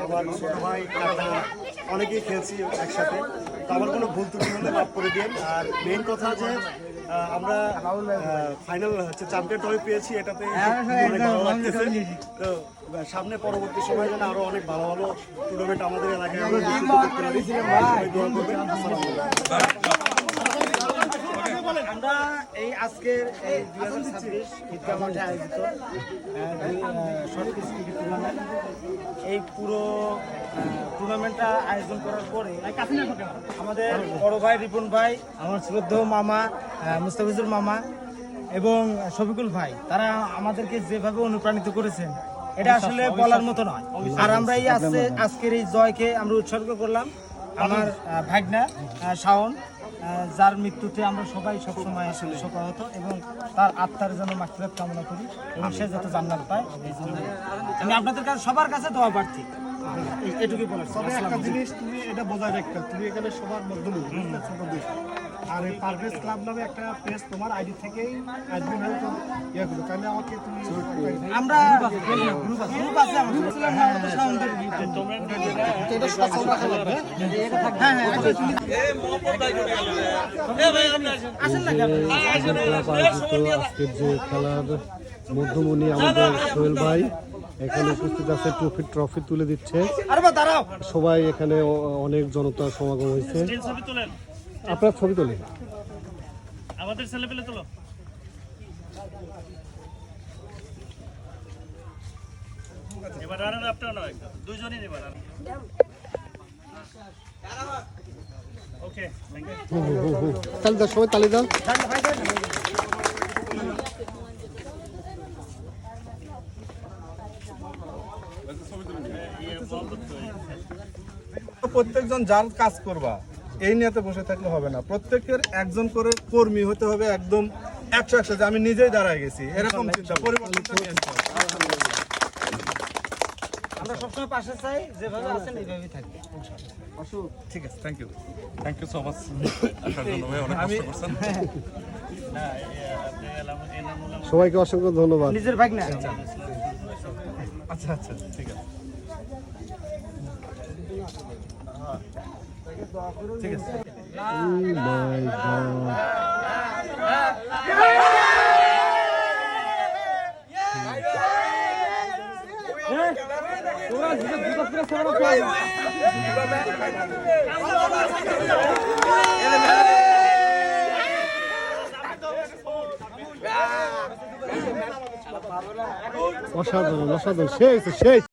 আমার ছোট ভাই অনেকেই খেলছি একসাথে, তো আমার কোনো ভুল ত্রুটি হলে মাফ করে দিন। আর মেইন কথা যে আমরা ফাইনাল হচ্ছে চ্যাম্পিয়ন ট্রফি পেয়েছি, এটাতে অনেক ভালো লাগতেছে। তো সামনে পরবর্তী সময় যেন আরো অনেক ভালো ভালো টুর্নামেন্ট আমাদের এলাকায় আমরা করতে পারি। দোয়া করবেন। আসসালামু আলাইকুম। আমরা এই আজকের এই 2026 ঈদগাহ মাঠে আয়োজিত শর্ট পিচ ক্রিকেট টুর্নামেন্ট, এই পুরো টুর্নামেন্টটা আয়োজন করার পরে আমাদের বড় ভাই রিপন ভাই, আমার শ্রদ্ধেয় মামা মুস্তাফিজুর মামা এবং শফিকুল ভাই, তারা আমাদেরকে যেভাবে অনুপ্রাণিত করেছেন এটা আসলে বলার মতো নয়। আর আমরা এই আজকের এই জয়কে আমরা উৎসর্গ করলাম আমার ভাগনা শাওন, যার মৃত্যুতে আমরা সবাই সবসময় আসলে শোকাহত, এবং তার আত্মার যেন মাগফিরাত কামনা করি এবং সে যাতে জান্নাত পায়। আমি আপনাদের কাছে সবার কাছে দোয়া প্রার্থী, এটুকুই বলার। তবে একটা জিনিস তুমি এটা বোঝায় রাখতে, তুমি এখানে সবার মধ্যে ছোট বিষয়, আর এই পারভেজ ক্লাব নামে একটা পেজ তোমার আইডি থেকেই অ্যাডমিন হয়ে ইয়ে করো, তাহলে আমাকে তুমি আমরা গ্রুপ আছে আমাদের আজকের যে খেলার মধ্যমণি আমাদের সোহেল ভাই এখানে উপস্থিত আছে, ট্রফি তুলে দিচ্ছে। সবাই এখানে অনেক জনতার সমাগম হয়েছে। আপনার ছবি তোলে, আমাদের ছেলে পেলে তোলো। এবার রানার আপনার নয়, দুইজনই নেবেন। ওকে, থ্যাংক ইউ। তালি দাও, সবাই তালি দাও। প্রত্যেকজন যার কাজ করবা এই নিয়েতে বসে থাকলে হবে না, প্রত্যেকের একজন করে কর্মী হতে হবে, একদম 100 যে আমি নিজেই দাঁড়ায় গেছি এরকম চিন্তা পরিবর্তন। আমরা সবসময় পাশে চাই, যেভাবে আছেন এইভাবেই থাকবে। ঠিক আছে, থ্যাংক ইউ সো মাচ আসার জন্য ভাই, অনেক কষ্ট করছেন। সবাইকে অসংখ্য ধন্যবাদ। নিজের ভাগ না। আচ্ছা আচ্ছা, ঠিক আছে ঠিক আছে। অসাধারণ অসাধারণ, সেই সেই